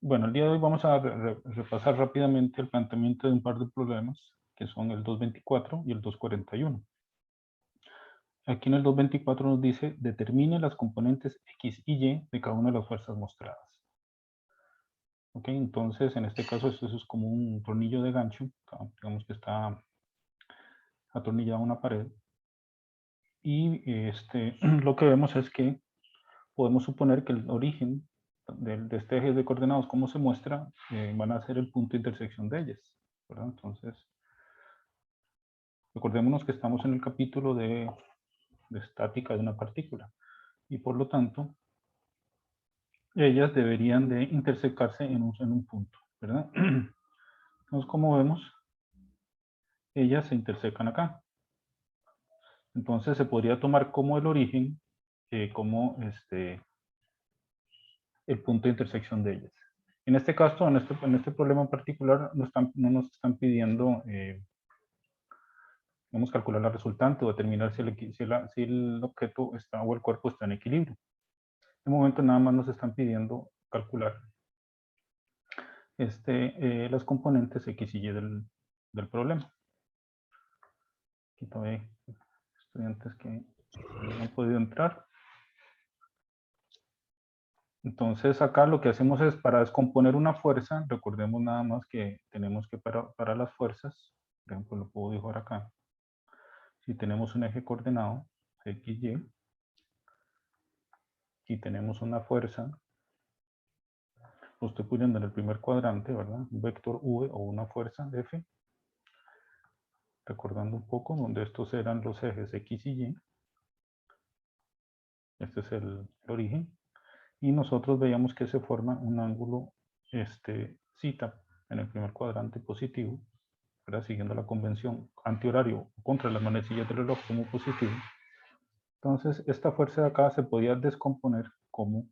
Bueno, el día de hoy vamos a repasar rápidamente el planteamiento de un par de problemas, que son el 224 y el 241. Aquí en el 224 nos dice, determine las componentes X y Y de cada una de las fuerzas mostradas. Ok, entonces en este caso esto es como un tornillo de gancho, digamos que está atornillado a una pared. Y lo que vemos es que podemos suponer que el origen de este eje de coordenadas, como se muestra, van a ser el punto de intersección de ellas, ¿verdad? Entonces, recordémonos que estamos en el capítulo de estática de una partícula y por lo tanto, ellas deberían de intersectarse en un punto, ¿verdad? Entonces, como vemos, ellas se intersecan acá. Entonces, se podría tomar como el origen, como el punto de intersección de ellas. En este caso, en este problema en particular, no nos están pidiendo, vamos a calcular la resultante o determinar si el objeto está o el cuerpo está en equilibrio. En este momento nada más nos están pidiendo calcular las componentes X y Y del problema. Aquí todavía hay estudiantes que no han podido entrar. Entonces acá lo que hacemos es para descomponer una fuerza, recordemos nada más que tenemos que para las fuerzas, por ejemplo lo puedo dibujar acá, si tenemos un eje coordenado X, Y, y tenemos una fuerza, lo estoy poniendo en el primer cuadrante, ¿verdad? Un vector V o una fuerza F, recordando un poco, donde estos eran los ejes X y Y, este es el origen, y nosotros veíamos que se forma un ángulo zeta en el primer cuadrante positivo, ¿verdad? Siguiendo la convención antihorario contra las manecillas del reloj como positivo. Entonces, esta fuerza de acá se podía descomponer como,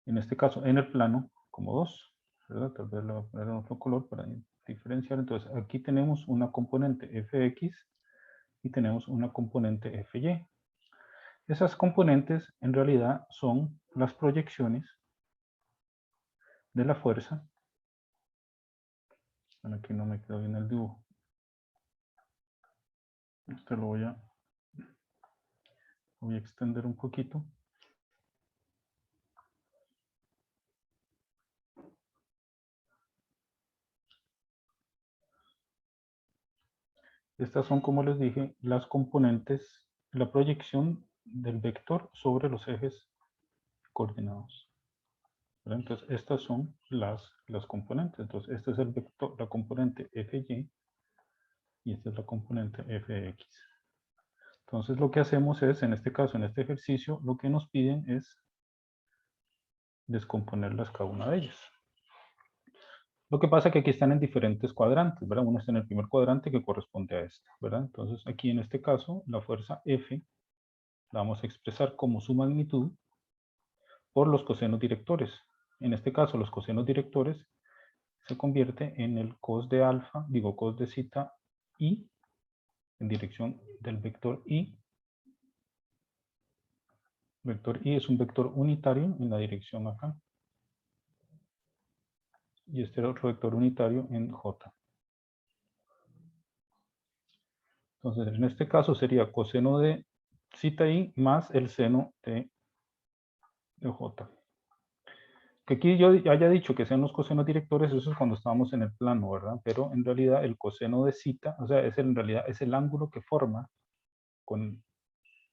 en este caso, en el plano, como 2, ¿verdad? Tal vez le voy a poner otro color para diferenciar. Entonces, aquí tenemos una componente Fx y tenemos una componente Fy. Esas componentes en realidad son las proyecciones de la fuerza. Bueno, aquí no me quedó bien el dibujo. Este lo voy a extender un poquito. Estas son, como les dije, las componentes, la proyección del vector sobre los ejes coordinados. ¿Verdad? Entonces, estas son las componentes. Entonces, este es el vector, la componente Fy, y esta es la componente Fx. Entonces, lo que hacemos es, en este caso, en este ejercicio, lo que nos piden es descomponerlas cada una de ellas. Lo que pasa es que aquí están en diferentes cuadrantes, ¿verdad? Uno está en el primer cuadrante que corresponde a este, ¿verdad? Entonces, aquí en este caso, la fuerza F la vamos a expresar como su magnitud por los cosenos directores. En este caso, los cosenos directores se convierte en el cos de alfa, digo cos de zeta i, en dirección del vector i. Vector i es un vector unitario en la dirección acá. Y este era otro vector unitario en j. Entonces, en este caso sería coseno de zeta i más el seno de j. Que aquí yo haya dicho que sean los cosenos directores, eso es cuando estábamos en el plano, ¿verdad? Pero en realidad el coseno de zeta, o sea, en realidad es el ángulo que forma con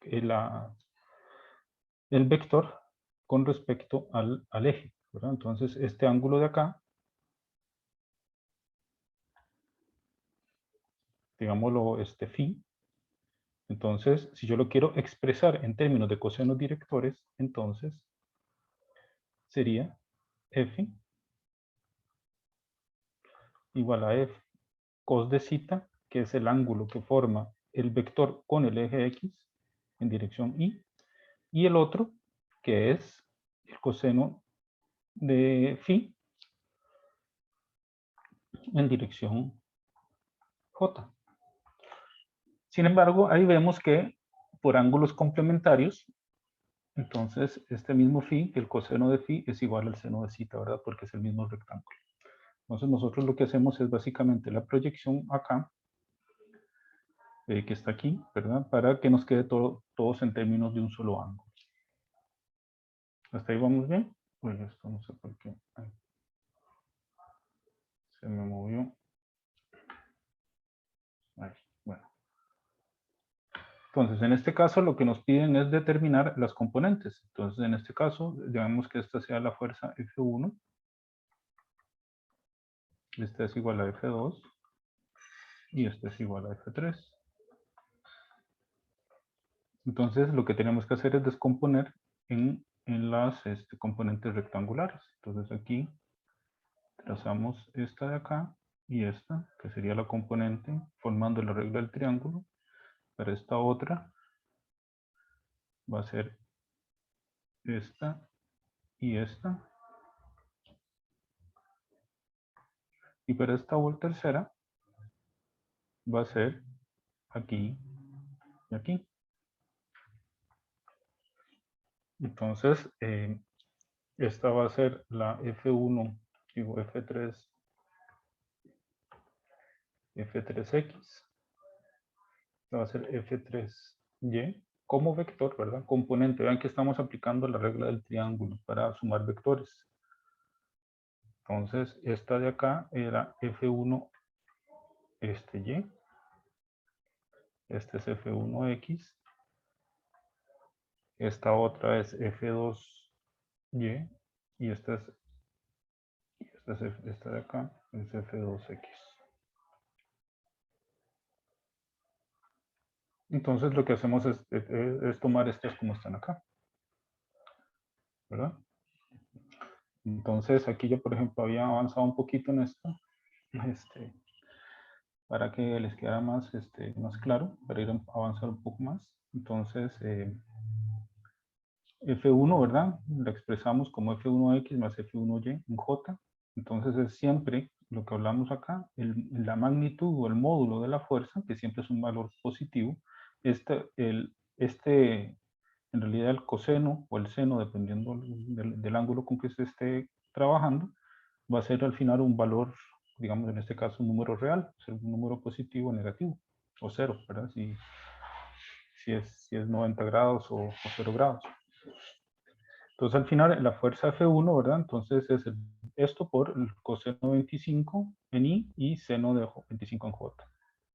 el vector con respecto al eje, ¿verdad? Entonces, este ángulo de acá, digámoslo, phi, entonces, si yo lo quiero expresar en términos de cosenos directores, entonces sería f igual a f cos de zeta, que es el ángulo que forma el vector con el eje x en dirección y el otro, que es el coseno de phi en dirección j. Sin embargo, ahí vemos que por ángulos complementarios, Entonces, este mismo phi, el coseno de phi, es igual al seno de zeta, ¿verdad? Porque es el mismo rectángulo. Entonces, nosotros lo que hacemos es básicamente la proyección acá, que está aquí, ¿verdad? Para que nos quede todos en términos de un solo ángulo. ¿Hasta ahí vamos bien? Pues esto no sé por qué. Ay, se me movió. Ahí, bueno. Entonces, en este caso, lo que nos piden es determinar las componentes. Entonces, en este caso, digamos que esta sea la fuerza F1. Esta es igual a F2. Y esta es igual a F3. Entonces, lo que tenemos que hacer es descomponer en las componentes rectangulares. Entonces, aquí trazamos esta de acá y esta, que sería la componente formando la regla del triángulo. Para esta otra va a ser esta y esta. Y para esta tercera va a ser aquí y aquí. Entonces, esta va a ser la F1, digo F3, F3X. Esta va a ser F3Y como vector, ¿verdad? Componente. Vean que estamos aplicando la regla del triángulo para sumar vectores. Entonces, esta de acá era F1 Y. Este es F1X. Esta otra es F2Y. Y esta de acá es F2X. Entonces lo que hacemos es tomar estas como están acá, ¿verdad? Entonces aquí yo, por ejemplo, había avanzado un poquito en esto, para que les quedara más claro, para ir a avanzar un poco más. Entonces, F1, ¿verdad? La expresamos como F1X más F1Y en J. Entonces es siempre lo que hablamos acá, la magnitud o el módulo de la fuerza, que siempre es un valor positivo. En realidad el coseno o el seno, dependiendo del ángulo con que se esté trabajando, va a ser al final un valor, digamos en este caso un número real, ser un número positivo o negativo, o cero, ¿verdad? Si es 90 grados o 0 grados. Entonces al final la fuerza F1, ¿verdad? Entonces es esto por el coseno 25 en I y seno de 25 en J.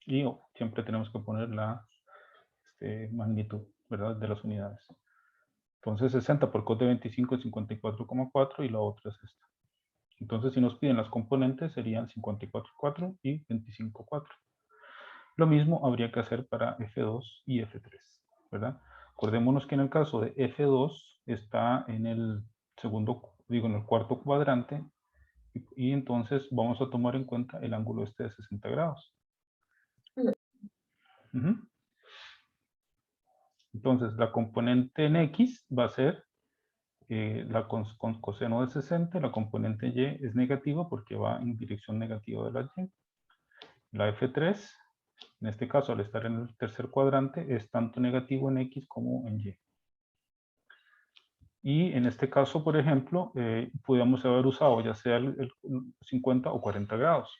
Y siempre tenemos que poner la magnitud, ¿verdad? De las unidades. Entonces 60 por cos de 25 es 54,4 y la otra es esta. Entonces si nos piden las componentes serían 54,4 y 25,4. Lo mismo habría que hacer para F2 y F3, ¿verdad? Acordémonos que en el caso de F2 está en el en el cuarto cuadrante y entonces vamos a tomar en cuenta el ángulo de 60 grados. Entonces la componente en X va a ser la con coseno de 60, la componente Y es negativa porque va en dirección negativa de la Y. La F3, en este caso al estar en el tercer cuadrante, es tanto negativo en X como en Y. Y en este caso, por ejemplo, podríamos haber usado ya sea el 50 o 40 grados.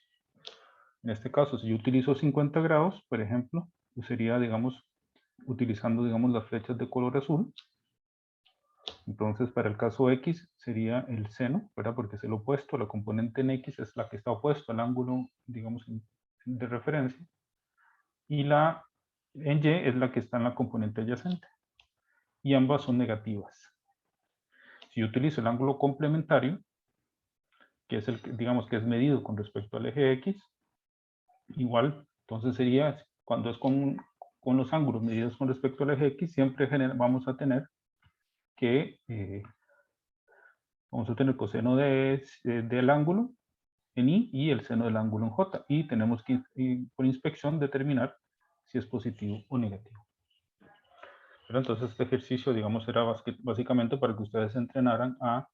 En este caso, si yo utilizo 50 grados, por ejemplo, sería, digamos, utilizando, digamos, las flechas de color azul. Entonces, para el caso X sería el seno, ¿verdad? Porque es el opuesto, la componente en X es la que está opuesto al ángulo, digamos, de referencia. Y la en Y es la que está en la componente adyacente. Y ambas son negativas. Si yo utilizo el ángulo complementario, que es el, digamos, que es medido con respecto al eje X, igual, entonces sería, cuando es con los ángulos medidos con respecto al eje X, siempre vamos a tener que, vamos a tener coseno del ángulo en I y el seno del ángulo en J. Y tenemos que, por inspección, determinar si es positivo o negativo. Pero entonces este ejercicio, digamos, era básicamente para que ustedes entrenaran a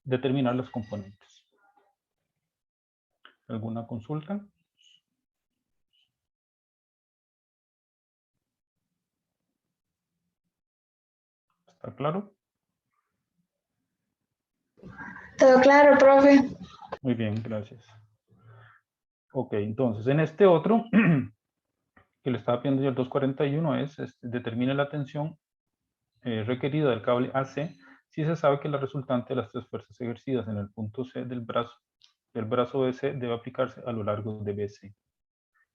determinar los componentes. ¿Alguna consulta? ¿Está claro? Todo claro, profe. Muy bien, gracias. Ok, entonces en este otro que le estaba pidiendo yo el 241 es, determine la tensión requerida del cable AC si se sabe que la resultante de las tres fuerzas ejercidas en el punto C del brazo BC debe aplicarse a lo largo de BC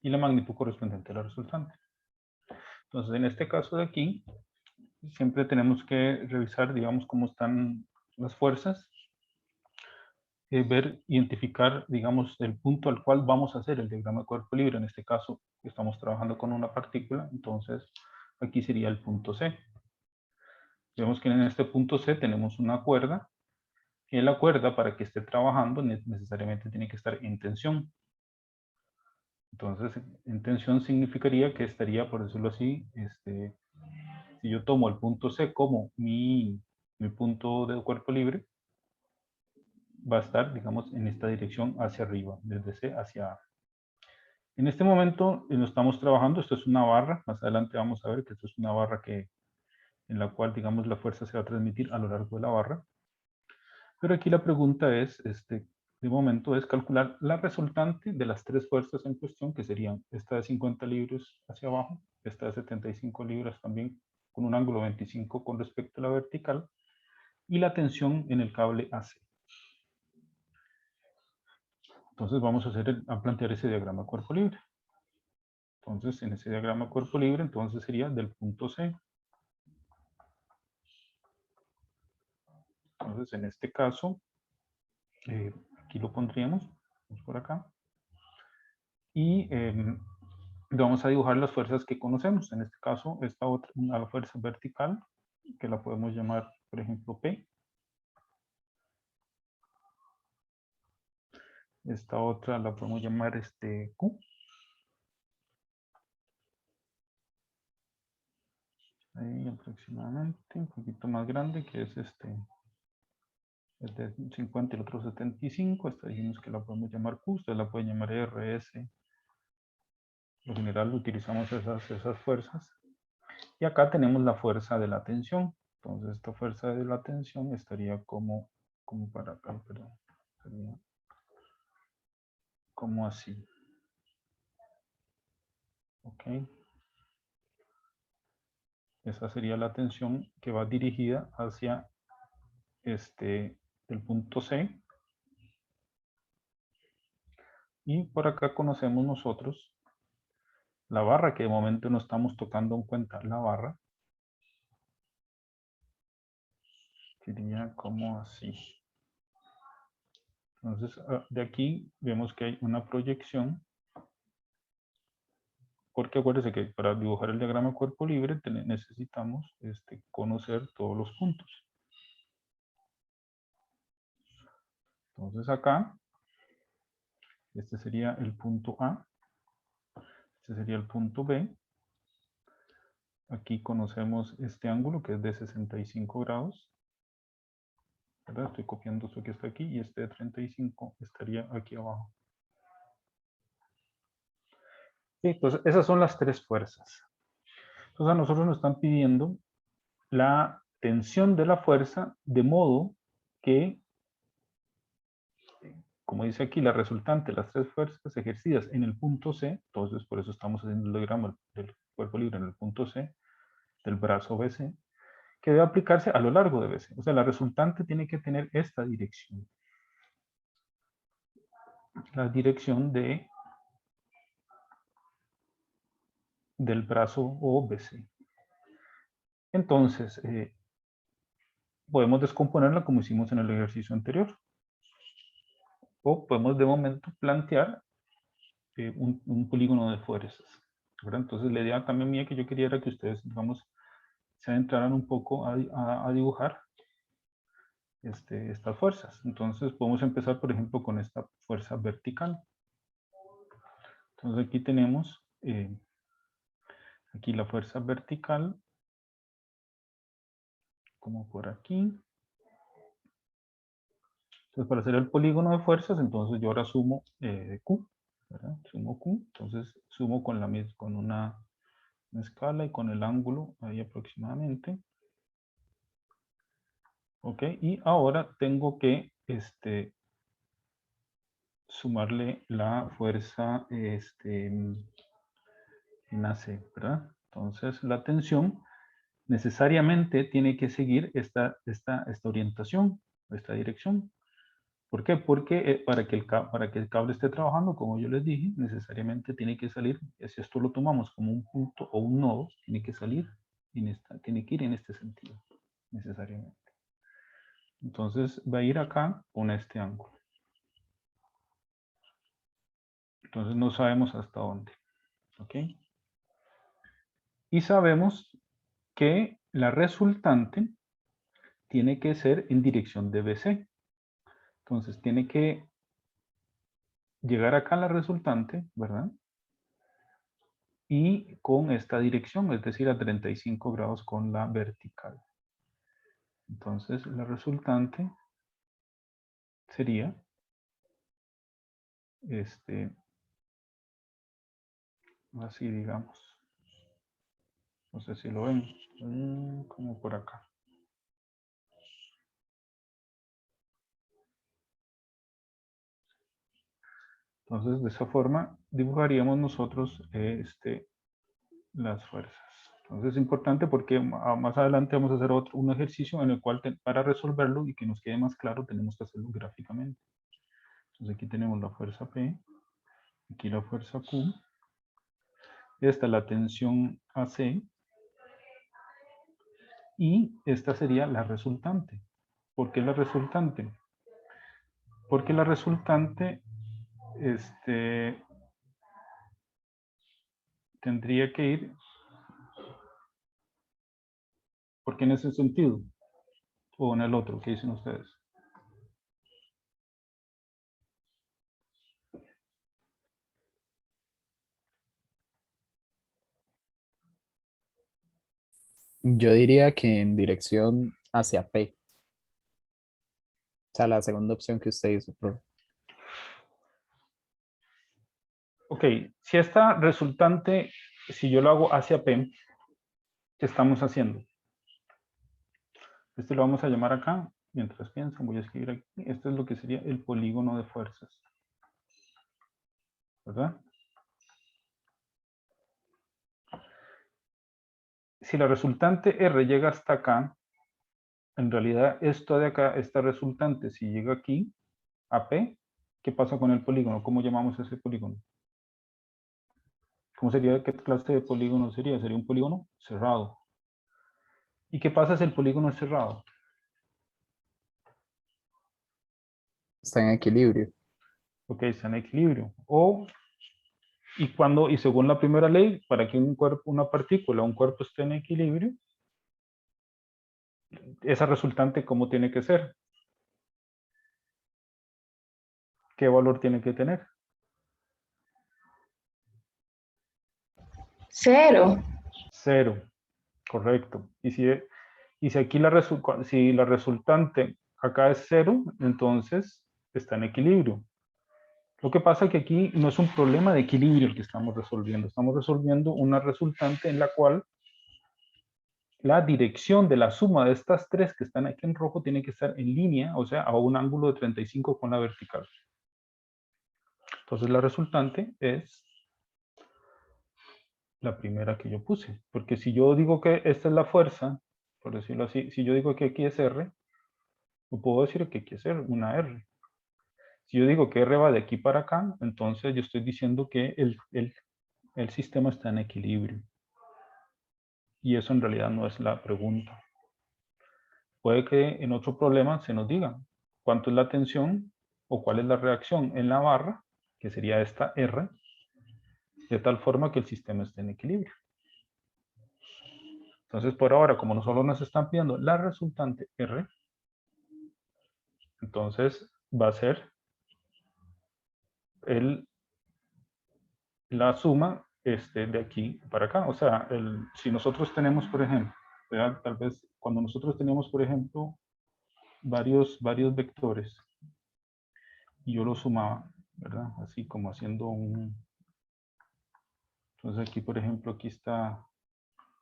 y la magnitud correspondiente a la resultante. Entonces, en este caso de aquí, siempre tenemos que revisar, digamos, cómo están las fuerzas, ver, identificar, digamos, el punto al cual vamos a hacer el diagrama de cuerpo libre. En este caso, estamos trabajando con una partícula, entonces aquí sería el punto C. Vemos que en este punto C tenemos una cuerda, y la cuerda para que esté trabajando necesariamente tiene que estar en tensión. Entonces, en tensión significaría que estaría, por decirlo así, si yo tomo el punto C como mi punto de cuerpo libre, va a estar, digamos, en esta dirección hacia arriba, desde C hacia A. En este momento lo estamos trabajando, esto es una barra, más adelante vamos a ver que esto es una barra en la cual, digamos, la fuerza se va a transmitir a lo largo de la barra. Pero aquí la pregunta es, de momento, es calcular la resultante de las tres fuerzas en cuestión, que serían esta de 50 libras hacia abajo, esta de 75 libras también con un ángulo 25 con respecto a la vertical, y la tensión en el cable AC. Entonces vamos a plantear ese diagrama cuerpo libre. Entonces, en ese diagrama cuerpo libre, entonces sería del punto C. Entonces, en este caso, aquí lo pondríamos, vamos por acá, y vamos a dibujar las fuerzas que conocemos. En este caso, esta otra, una fuerza vertical, que la podemos llamar, por ejemplo, P. Esta otra la podemos llamar Q. Ahí aproximadamente, un poquito más grande, que es el de 50 y el otro 75. Esta dijimos que la podemos llamar Q, usted la puede llamar RS. En general utilizamos esas fuerzas. Y acá tenemos la fuerza de la tensión. Entonces esta fuerza de la tensión estaría como para acá, perdón. Sería como así. Ok. Esa sería la tensión que va dirigida hacia el punto C. Y por acá conocemos nosotros la barra, que de momento no estamos tocando en cuenta la barra. Sería como así. Entonces, de aquí vemos que hay una proyección, porque acuérdense que para dibujar el diagrama cuerpo libre necesitamos conocer todos los puntos. Entonces acá, este sería el punto A, este sería el punto B. Aquí conocemos este ángulo que es de 65 grados. ¿Verdad? Estoy copiando esto que está aquí y este de 35 estaría aquí abajo. Sí, entonces esas son las tres fuerzas. Entonces a nosotros nos están pidiendo la tensión de la fuerza de modo que, como dice aquí, la resultante de las tres fuerzas ejercidas en el punto C, entonces por eso estamos haciendo el diagrama del cuerpo libre en el punto C, del brazo BC, que debe aplicarse a lo largo de BC. O sea, la resultante tiene que tener esta dirección. La dirección del brazo OBC. Entonces, podemos descomponerla como hicimos en el ejercicio anterior. O podemos de momento plantear un polígono de fuerzas. ¿Verdad? Entonces, la idea también mía que yo quería era que ustedes, digamos, se adentraran un poco a dibujar estas fuerzas. Entonces, podemos empezar, por ejemplo, con esta fuerza vertical. Entonces, aquí tenemos aquí la fuerza vertical, como por aquí. Entonces, para hacer el polígono de fuerzas, entonces yo ahora sumo Q, ¿verdad? Sumo Q, entonces sumo con una escala y con el ángulo ahí aproximadamente. ¿Ok? Y ahora tengo que sumarle la fuerza en AC, ¿verdad? Entonces la tensión necesariamente tiene que seguir esta orientación, esta dirección. ¿Por qué? Porque para que el cable esté trabajando, como yo les dije, necesariamente tiene que salir, si esto lo tomamos como un punto o un nodo, tiene que salir, tiene que ir en este sentido, necesariamente. Entonces va a ir acá con este ángulo. Entonces no sabemos hasta dónde. ¿Ok? Y sabemos que la resultante tiene que ser en dirección de BC. Entonces tiene que llegar acá la resultante, ¿verdad? Y con esta dirección, es decir, a 35 grados con la vertical. Entonces la resultante sería así, digamos. No sé si lo ven, como por acá. Entonces de esa forma dibujaríamos nosotros las fuerzas. Entonces es importante porque más adelante vamos a hacer un ejercicio en el cual para resolverlo y que nos quede más claro tenemos que hacerlo gráficamente. Entonces aquí tenemos la fuerza P, aquí la fuerza Q, esta es la tensión AC y esta sería la resultante. ¿Por qué la resultante? Porque la resultante tendría que ir, porque en ese sentido, o en el otro, ¿qué dicen ustedes? Yo diría que en dirección hacia P. O sea, la segunda opción que usted hizo, profe. Ok, si esta resultante, si yo lo hago hacia P, ¿qué estamos haciendo? Este lo vamos a llamar acá, mientras piensan, voy a escribir aquí. Esto es lo que sería el polígono de fuerzas. ¿Verdad? Si la resultante R llega hasta acá, en realidad esto de acá, esta resultante, si llega aquí, a P, ¿qué pasa con el polígono? ¿Cómo llamamos ese polígono? ¿Cómo sería? ¿Qué clase de polígono sería? Sería un polígono cerrado. ¿Y qué pasa si el polígono es cerrado? Está en equilibrio. Ok, está en equilibrio. Y según la primera ley, para que una partícula, un cuerpo esté en equilibrio, esa resultante, ¿cómo tiene que ser? ¿Qué valor tiene que tener? 0. 0, correcto. Y si aquí si la resultante acá es 0, entonces está en equilibrio. Lo que pasa es que aquí no es un problema de equilibrio el que estamos resolviendo. Estamos resolviendo una resultante en la cual la dirección de la suma de estas tres que están aquí en rojo tiene que estar en línea, o sea, a un ángulo de 35 con la vertical. Entonces la resultante es la primera que yo puse. Porque si yo digo que esta es la fuerza, por decirlo así, si yo digo que aquí es R, yo puedo decir que aquí es R, una R. Si yo digo que R va de aquí para acá, entonces yo estoy diciendo que el sistema está en equilibrio. Y eso en realidad no es la pregunta. Puede que en otro problema se nos diga cuánto es la tensión o cuál es la reacción en la barra, que sería esta R, de tal forma que el sistema esté en equilibrio. Entonces, por ahora, como no solo nos están pidiendo la resultante R, entonces va a ser la suma de aquí para acá. O sea, si nosotros tenemos, por ejemplo, tal vez cuando nosotros teníamos, por ejemplo, varios vectores y yo los sumaba, ¿verdad? Así como haciendo Entonces aquí, por ejemplo, aquí está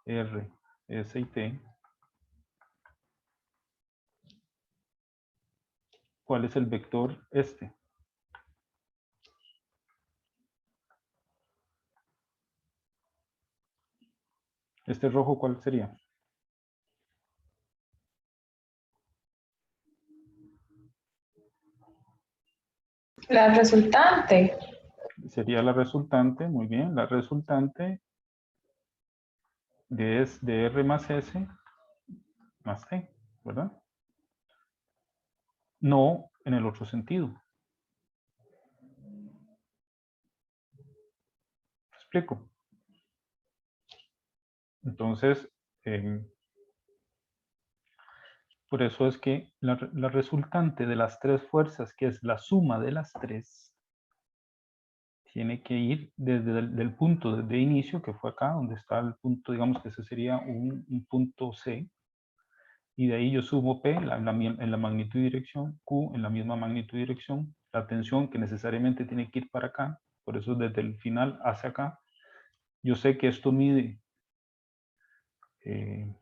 R, S y T. ¿cuál es el vector este? Este rojo, ¿cuál sería? La resultante. Sería la resultante, muy bien, la resultante de R más S más T, ¿verdad? No en el otro sentido. ¿Me explico? Entonces, por eso es que la resultante de las tres fuerzas, que es la suma de las tres, tiene que ir desde el punto de inicio, que fue acá, donde está el punto, digamos que ese sería un punto C, y de ahí yo sumo P en la magnitud y dirección, Q en la misma magnitud y dirección, la tensión que necesariamente tiene que ir para acá, por eso desde el final hacia acá, yo sé que esto mide en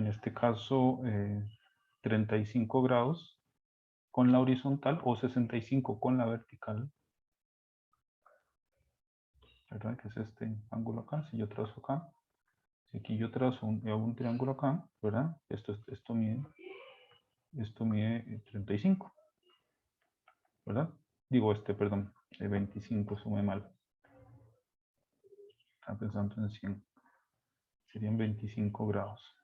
este caso 35 grados con la horizontal o 65 con la vertical, ¿verdad? Que es este ángulo acá, si yo trazo acá, si aquí yo trazo un triángulo acá, ¿verdad? Esto mide 35, ¿verdad? Digo perdón, 25, sumé mal. Estaba pensando en 100. Serían 25 grados.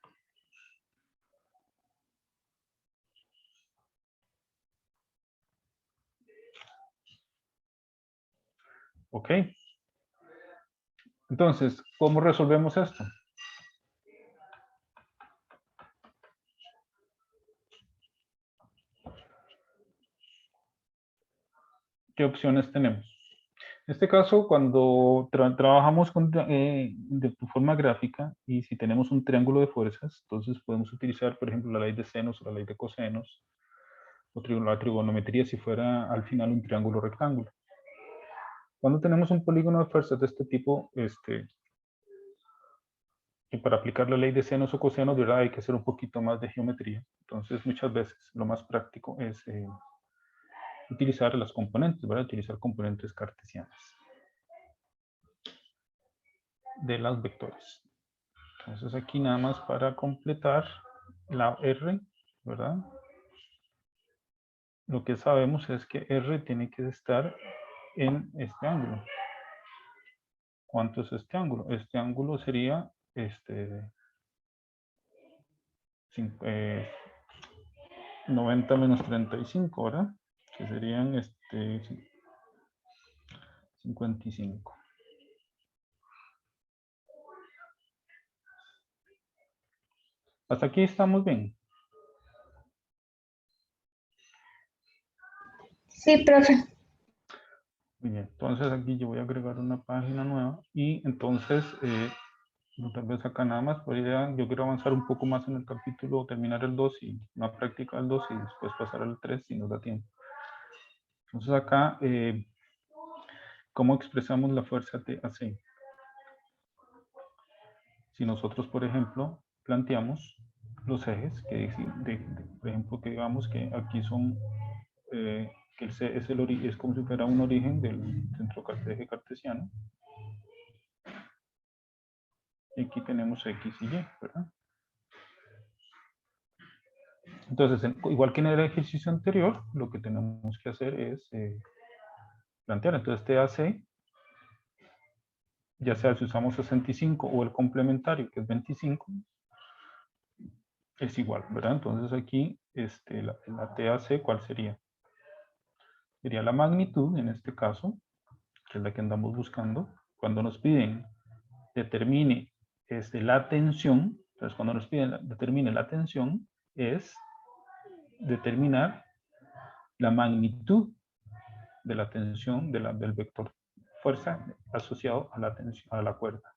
Ok. Entonces, ¿cómo resolvemos esto? ¿Qué opciones tenemos? En este caso, cuando trabajamos de forma gráfica y si tenemos un triángulo de fuerzas, entonces podemos utilizar, por ejemplo, la ley de senos o la ley de cosenos, o la trigonometría si fuera al final un triángulo rectángulo. Cuando tenemos un polígono de fuerzas de este tipo, y para aplicar la ley de senos o cosenos, ¿verdad? Hay que hacer un poquito más de geometría. Entonces, muchas veces lo más práctico es utilizar las componentes, ¿verdad? Utilizar componentes cartesianas de las vectores. Entonces aquí nada más para completar la R, ¿verdad? Lo que sabemos es que R tiene que estar en este ángulo. ¿Cuánto es este ángulo? Este ángulo sería 90 menos 35, ¿verdad? Que serían 55. Hasta aquí estamos bien. Sí, profe. Muy bien, entonces aquí yo voy a agregar una página nueva y entonces, tal vez acá nada más, yo quiero avanzar un poco más en el capítulo, terminar el 2 y una práctica del 2 y después pasar al 3 si nos da tiempo. Entonces acá, ¿cómo expresamos la fuerza TAC? Si nosotros, por ejemplo, planteamos los ejes, por ejemplo, que digamos que aquí son, que el C es como si fuera un origen del centro eje cartesiano. Y aquí tenemos X y Y, ¿verdad? Entonces, igual que en el ejercicio anterior, lo que tenemos que hacer es plantear. Entonces, TAC, ya sea si usamos 65 o el complementario, que es 25, es igual, ¿verdad? Entonces, aquí, la TAC, ¿cuál sería? Sería la magnitud, en este caso, que es la que andamos buscando. Cuando nos piden determine la tensión, entonces cuando nos piden determine la tensión, es determinar la magnitud de la tensión del vector fuerza asociado a la tensión, a la cuerda.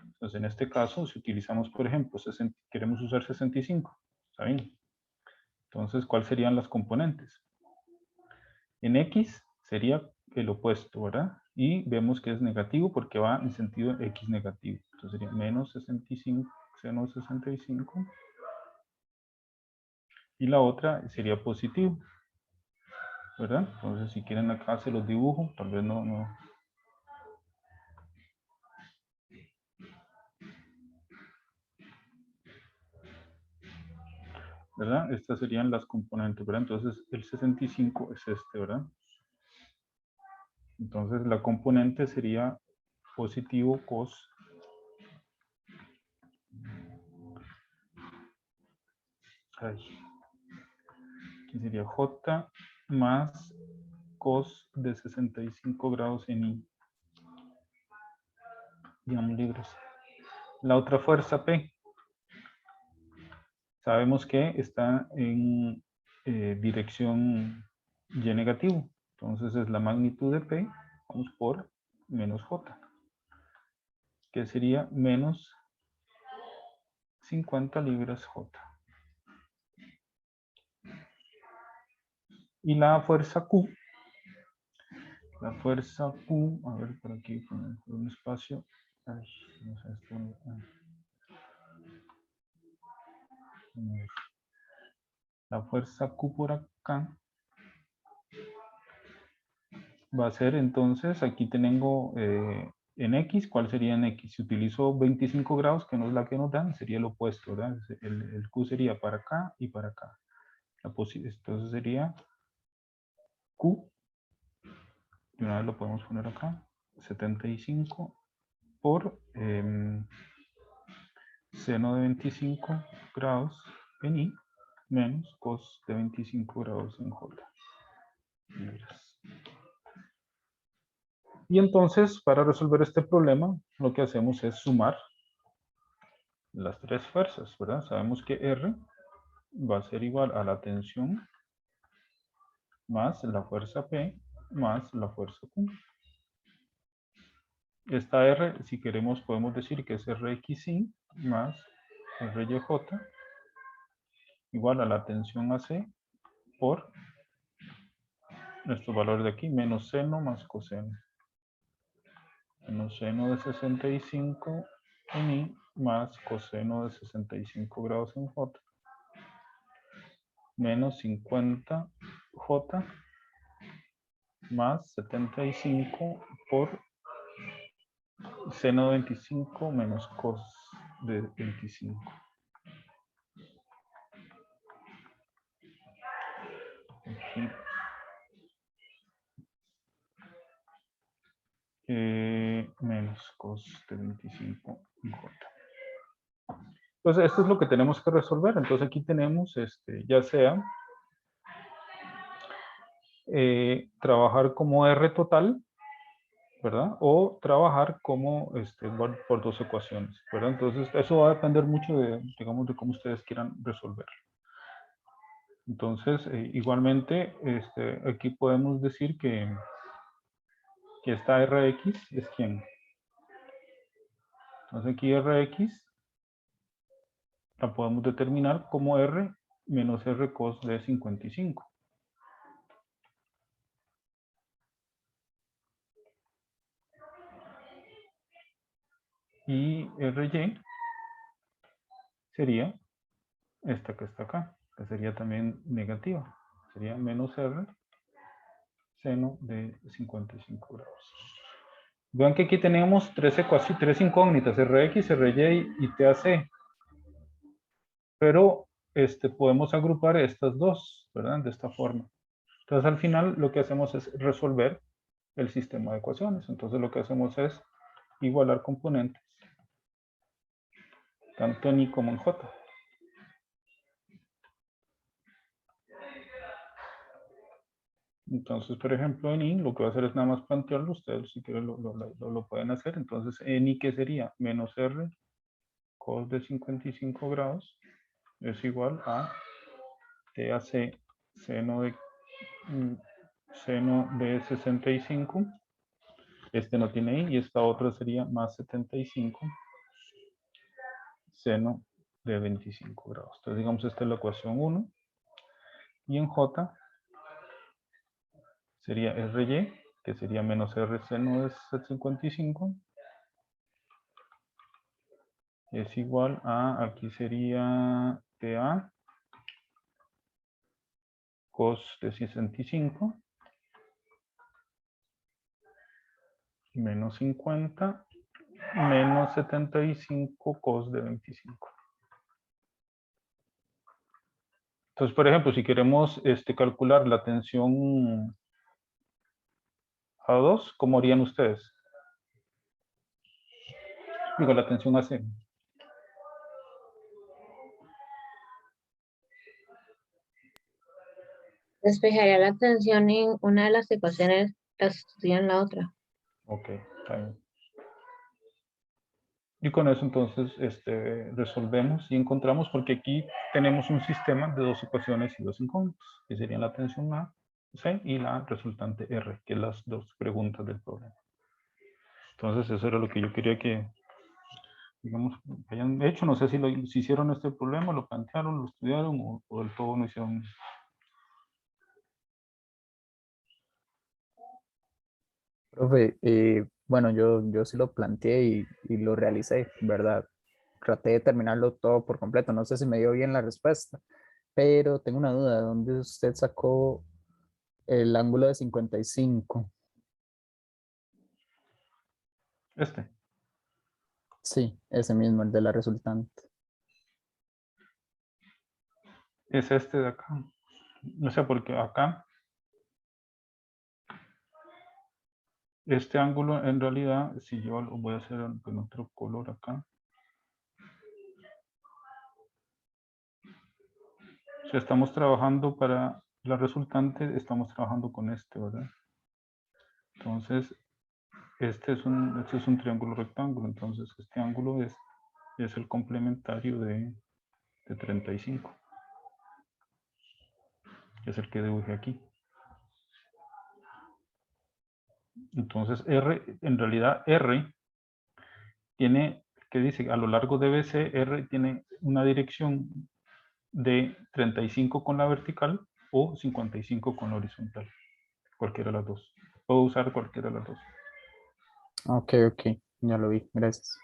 Entonces, en este caso, si utilizamos, por ejemplo, queremos usar 65, ¿está bien? Entonces, ¿cuáles serían las componentes? En X sería el opuesto, ¿verdad? Y vemos que es negativo porque va en sentido X negativo. Entonces sería menos 65, seno 65 y la otra sería positivo, ¿verdad? Entonces, si quieren acá se los dibujo, tal vez no. ¿Verdad? Estas serían las componentes, ¿verdad? Entonces, el 65 es este, ¿verdad? Entonces, la componente sería positivo cos. Aquí sería J más cos de 65 grados en I. Digamos libres. La otra fuerza P. Sabemos que está en dirección Y negativo. Entonces es la magnitud de P, vamos por menos J, que sería menos 50 libras J. Y la fuerza Q, a ver por aquí, por un espacio. Ay, no sé, esto, la fuerza Q por acá va a ser entonces, aquí tengo en X, ¿cuál sería en X? Si utilizo 25 grados, que no es la que nos dan, sería el opuesto, ¿verdad? El Q sería para acá y para acá. Entonces sería Q, y una vez lo podemos poner acá, 75 por seno de 25 grados en I menos cos de 25 grados en J. Y entonces, para resolver este problema, lo que hacemos es sumar las tres fuerzas, ¿verdad? Sabemos que R va a ser igual a la tensión más la fuerza P más la fuerza Q. Esta R, si queremos, podemos decir que es RXY más RYJ igual a la tensión AC por estos valores de aquí, menos seno más coseno. Menos seno de 65 en I más coseno de 65 grados en J. Menos 50 J más 75 por seno de 25 menos cos de 25. Aquí. Menos cos de 25 J. Entonces, esto es lo que tenemos que resolver. Entonces, aquí tenemos, ya sea trabajar como R total, ¿verdad? O trabajar como por dos ecuaciones, ¿verdad? Entonces, eso va a depender mucho de, digamos, de cómo ustedes quieran resolver. Entonces, igualmente, aquí podemos decir que esta Rx es ¿quién? Entonces, aquí Rx la podemos determinar como R menos R cos de 55. Y RY sería esta que está acá, que sería también negativa. Sería menos R seno de 55 grados. Vean que aquí tenemos tres incógnitas, Rx, Ry y TAC. Pero podemos agrupar estas dos, ¿verdad? De esta forma. Entonces al final lo que hacemos es resolver el sistema de ecuaciones. Entonces lo que hacemos es igualar componentes, tanto en I como en J. Entonces, por ejemplo, en I, lo que va a hacer es nada más plantearlo, ustedes si quieren lo pueden hacer. Entonces, en I, ¿qué sería? Menos R cos de 55 grados es igual a TAC seno de 65. Este no tiene I y esta otra sería más 75 seno de 25 grados. Entonces, digamos, esta es la ecuación 1. Y en J sería RY, que sería menos R seno de 55. Es igual a, aquí sería TA cos de 65 menos 50 menos 75 cos de 25. Entonces, por ejemplo, si queremos calcular la tensión A2, ¿cómo harían ustedes? Digo, la tensión AC. Despejaría la tensión en una de las ecuaciones, la sustituyo en la otra. Ok, está bien. Y con eso entonces resolvemos y encontramos, porque aquí tenemos un sistema de dos ecuaciones y dos incógnitos, que serían la tensión A, C y la resultante R, que es las dos preguntas del problema. Entonces eso era lo que yo quería que, digamos, hayan hecho. No sé si hicieron este problema, lo plantearon, lo estudiaron o del todo no hicieron. Profe, bueno, yo sí lo planteé y lo realicé, ¿verdad? Traté de terminarlo todo por completo. No sé si me dio bien la respuesta, pero tengo una duda. ¿De dónde usted sacó el ángulo de 55? Sí, ese mismo, el de la resultante. Es este de acá. No sé, porque acá este ángulo en realidad, si yo lo voy a hacer con otro color acá. Si estamos trabajando para la resultante, estamos trabajando con este, ¿verdad? Entonces, este es un triángulo rectángulo, entonces este ángulo es el complementario de 35, que es el que dibujé aquí. Entonces, R, en realidad R tiene, ¿qué dice? A lo largo de BC, R tiene una dirección de 35 con la vertical o 55 con la horizontal. Cualquiera de las dos. Puedo usar cualquiera de las dos. Ok, ya lo vi, gracias.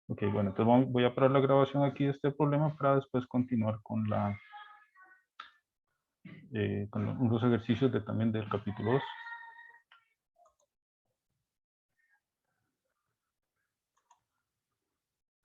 Ok, bueno, entonces voy a parar la grabación aquí de este problema para después continuar con los ejercicios también del capítulo 2.